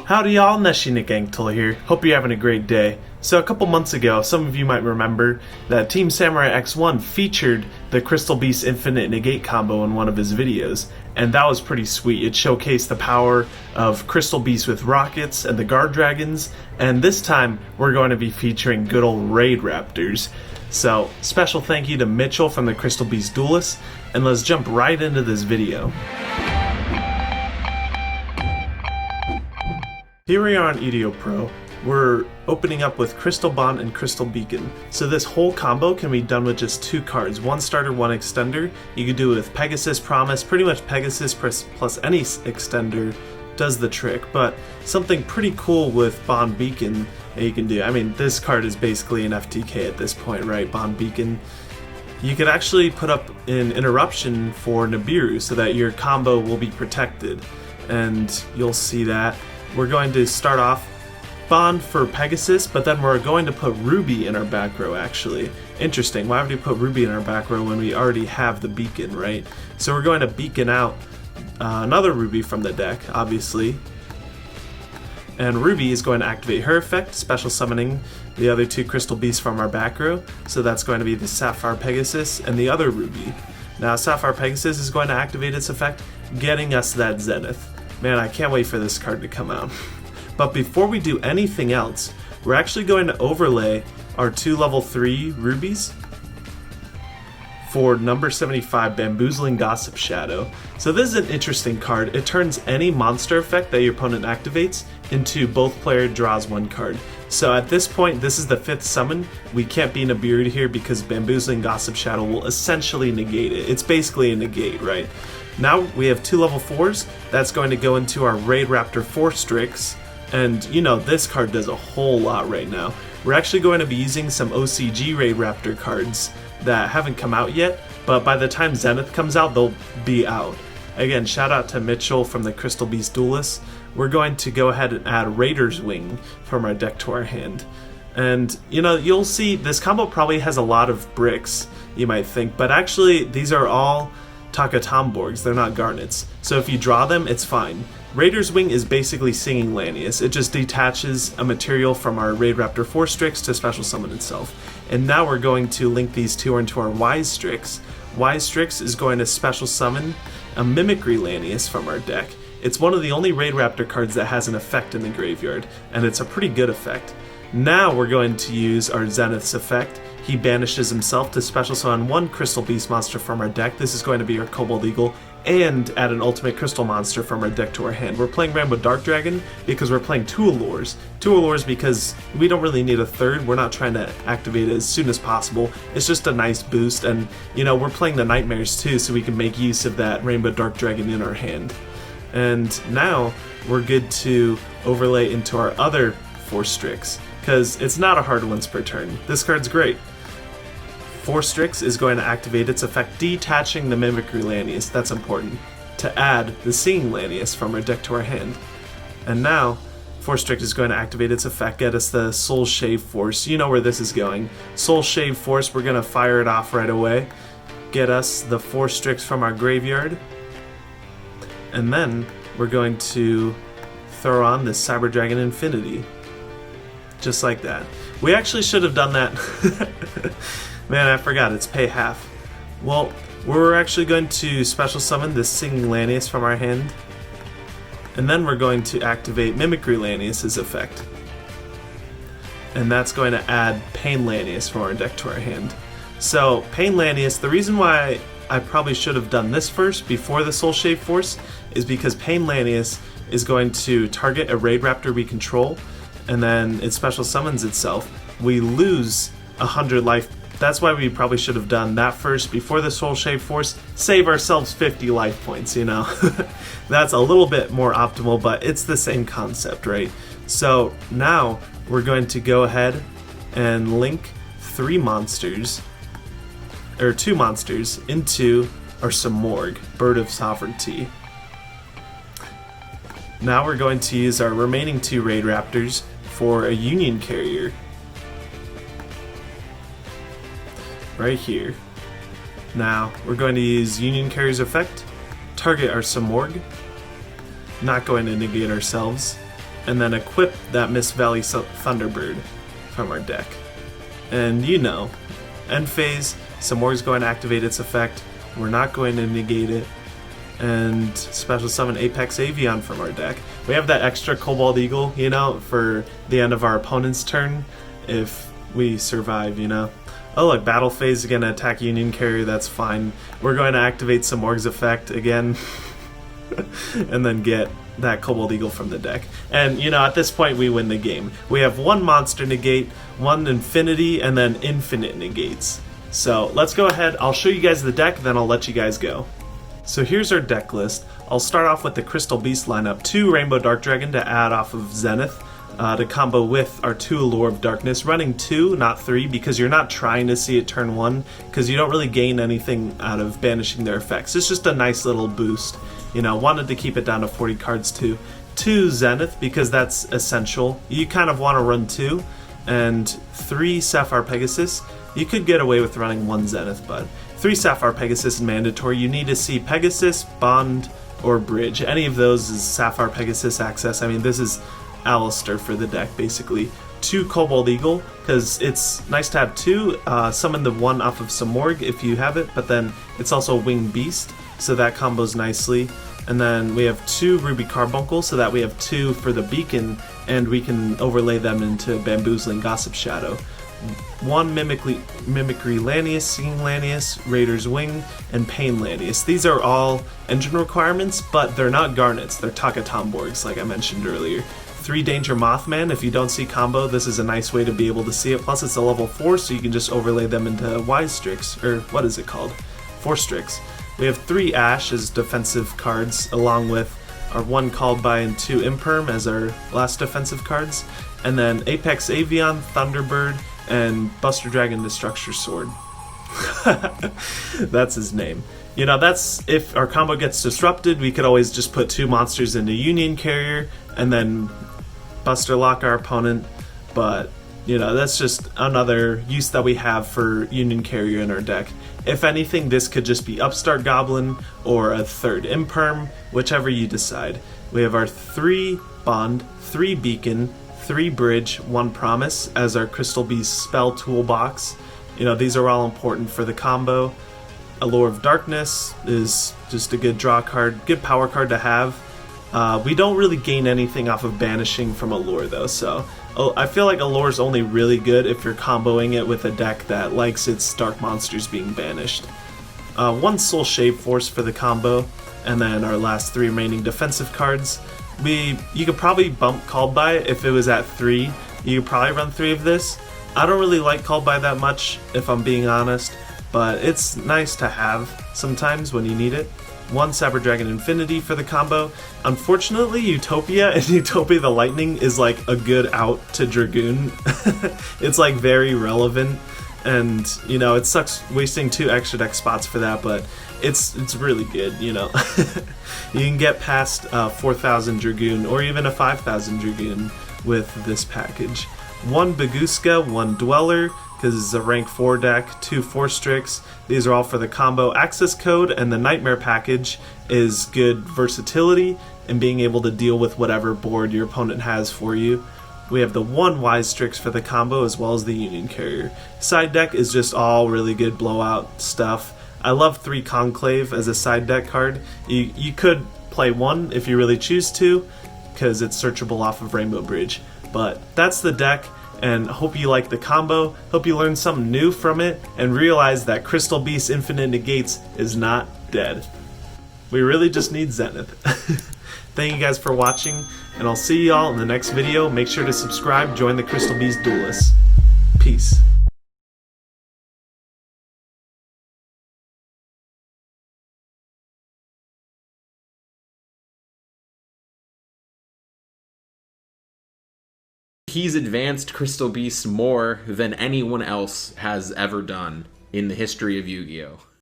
Howdy y'all, NESHY here. Hope you're having a great day. So a couple months ago, some of you might remember that Team Samurai X1 featured the Crystal Beast Infinite Negate combo in one of his videos, and that was pretty sweet. It showcased the power of Crystal Beast with rockets and the guard dragons, and this time we're going to be featuring good old Raidraptors. So special thank you to Mitchell from the Crystal Beast Duelists, and let's jump right into this video. Here we are on EDO Pro. We're opening up with Crystal Bond and Crystal Beacon. So this whole combo can be done with just two cards, one starter, one extender. You can do it with Pegasus Promise. Pretty much Pegasus plus any extender does the trick, but something pretty cool with Bond Beacon that you can do. I mean, this card is basically an FTK at this point, right? Bond Beacon. You could actually put up an interruption for Nibiru so that your combo will be protected, and you'll see that. We're going to start off Bond for Pegasus, but then we're going to put Ruby in our back row, actually. Interesting, why would we put Ruby in our back row when we already have the Beacon, right? So we're going to beacon out another Ruby from the deck, obviously. And Ruby is going to activate her effect, special summoning the other two Crystal Beasts from our back row. So that's going to be the Sapphire Pegasus and the other Ruby. Now Sapphire Pegasus is going to activate its effect, getting us that Zenith. Man, I can't wait for this card to come out. But before we do anything else, we're actually going to overlay our two level 3 rubies for number 75, Bamboozling Gossip Shadow. So this is an interesting card. It turns any monster effect that your opponent activates into both player draws one card. So at this point, this is the 5th summon. We can't be Nibiru here because Bamboozling Gossip Shadow will essentially negate it. It's basically a negate, right? Now we have two level 4s. That's going to go into our Raidraptor 4 Strix. And you know, this card does a whole lot right now. We're actually going to be using some OCG Raidraptor cards that haven't come out yet, but by the time Zenith comes out, they'll be out. Again, shout out to Mitchell from the Crystal Beast Duelists. We're going to go ahead and add Raider's Wing from our deck to our hand. And you know, you'll see this combo probably has a lot of bricks, you might think, but actually these are all Takatomborgs, they're not Garnets. So if you draw them, it's fine. Raider's Wing is basically Singing Lanius. It just detaches a material from our Raidraptor 4 Strix to special summon itself. And now we're going to link these two into our Wise Strix. Wise Strix is going to special summon a Mimicry Lanius from our deck. It's one of the only Raidraptor cards that has an effect in the graveyard, and it's a pretty good effect. Now we're going to use our Zenith's effect. He banishes himself to special summon one Crystal Beast monster from our deck. This is going to be our Kobold Eagle, and add an ultimate crystal monster from our deck to our hand. We're playing Rainbow Dark Dragon because we're playing two Allures. Two Allures because we don't really need a third. We're not trying to activate it as soon as possible. It's just a nice boost, and you know, we're playing the Nightmares too, so we can make use of that Rainbow Dark Dragon in our hand. And now we're good to overlay into our other 4 Strix, because it's not a hard once per turn. This card's great. 4 Strix is going to activate its effect, detaching the Mimicry Lanius, that's important, to add the Singing Lanius from our deck to our hand. And now, 4 Strix is going to activate its effect, get us the Soul Shave Force. You know where this is going. Soul Shave Force, we're going to fire it off right away, get us the 4 Strix from our graveyard, and then we're going to throw on this Cyber Dragon Infinity. Just like that. We actually should have done that. Man, I forgot, it's pay half. Well, we're actually going to special summon this Singing Lanius from our hand, and then we're going to activate Mimicry Lanius' effect. And that's going to add Pain Lanius from our deck to our hand. So, Pain Lanius, the reason why I probably should have done this first before the Soul Shave Force is because Pain Lanius is going to target a Raidraptor we control, and then it special summons itself. We lose 100 life. That's why we probably should have done that first before the Soul Shave Force. Save ourselves 50 life points, you know. That's a little bit more optimal, but it's the same concept, right? So now we're going to go ahead and link 3 monsters, or 2 monsters, into our Samorg, Bird of Sovereignty. Now we're going to use our remaining 2 Raidraptors for a Union Carrier. Right here. Now, we're going to use Union Carrier's effect, target our Samorg, not going to negate ourselves, and then equip that Mist Valley Thunderbird from our deck. And you know, end phase, Samorg's going to activate its effect, we're not going to negate it, and special summon Apex Avian from our deck. We have that extra Cobalt Eagle, you know, for the end of our opponent's turn, if we survive, you know. Oh look, battle phase is going to attack Union Carrier, that's fine. We're going to activate Samorg's effect again, and then get that Cobalt Eagle from the deck. And, you know, at this point we win the game. We have one monster negate, one infinity, and then infinite negates. So let's go ahead, I'll show you guys the deck, then I'll let you guys go. So here's our deck list. I'll start off with the Crystal Beast lineup, 2 Rainbow Dark Dragon to add off of Zenith, to combo with our 2 Allure of Darkness, running 2, not 3, because you're not trying to see it turn 1, because you don't really gain anything out of banishing their effects. It's just a nice little boost. You know, wanted to keep it down to 40 cards too. 2 Zenith, because that's essential. You kind of want to run 2, and 3 Sapphire Pegasus. You could get away with running 1 Zenith, but 3 Sapphire Pegasus is mandatory. You need to see Pegasus, Bond, or Bridge. Any of those is Sapphire Pegasus access. I mean, this is Alistair for the deck, basically. 2 Cobalt Eagle, because it's nice to have 2. Summon the 1 off of Samorg if you have it, but then it's also Winged Beast, so that combos nicely. And then we have 2 Ruby Carbuncle, so that we have 2 for the Beacon, and we can overlay them into Bamboozling Gossip Shadow. 1 Mimicry Lanius, Singing Lanius, Raider's Wing, and Pain Lanius. These are all engine requirements, but they're not Garnets, they're Takatomborgs, like I mentioned earlier. 3 Danger Mothman, if you don't see combo, this is a nice way to be able to see it, plus it's a level 4, so you can just overlay them into Wise Strix, or what is it called? Force Strix. We have 3 Ash as defensive cards, along with our 1 Called By and 2 Imperm as our last defensive cards, and then Apex Avian, Thunderbird, and Buster Dragon Destructor Sword. That's his name. You know, that's if our combo gets disrupted, we could always just put 2 monsters into Union Carrier and then Buster Lock our opponent, but you know, that's just another use that we have for Union Carrier in our deck. If anything, this could just be Upstart Goblin or a 3rd Imperm, whichever you decide. We have our 3 Bond, 3 Beacon, 3 Bridge, 1 Promise as our Crystal Beast spell toolbox. You know, these are all important for the combo. Allure of Darkness is just a good draw card, good power card to have. We don't really gain anything off of banishing from Allure though, so I feel like Allure is only really good if you're comboing it with a deck that likes its dark monsters being banished. 1 Soul Shave Force for the combo, and then our last 3 remaining defensive cards. You could probably bump Called By if it was at 3. You could probably run 3 of this. I don't really like Called By that much, if I'm being honest, but it's nice to have sometimes when you need it. 1 Saber Dragon Infinity for the combo. Unfortunately, Utopia and Utopia the Lightning is like a good out to Dragoon. It's like very relevant, and you know, it sucks wasting 2 extra deck spots for that, but it's really good, you know. You can get past 4,000 Dragoon or even a 5,000 Dragoon with this package. 1 Baguska, 1 Dweller, because it's a rank 4 deck, 2 Force Strix. These are all for the combo. Access Code and the Nightmare package is good versatility and being able to deal with whatever board your opponent has for you. We have the 1 Wise Strix for the combo as well as the Union Carrier. Side deck is just all really good blowout stuff. I love 3 Conclave as a side deck card. You could play 1 if you really choose to, because it's searchable off of Rainbow Bridge. But that's the deck, and hope you like the combo, hope you learned something new from it, and realize that Crystal Beast Infinite Negates is not dead. We really just need Zenith. Thank you guys for watching, and I'll see y'all in the next video. Make sure to subscribe, join the Crystal Beast Duelists. Peace. He's advanced Crystal Beasts more than anyone else has ever done in the history of Yu-Gi-Oh!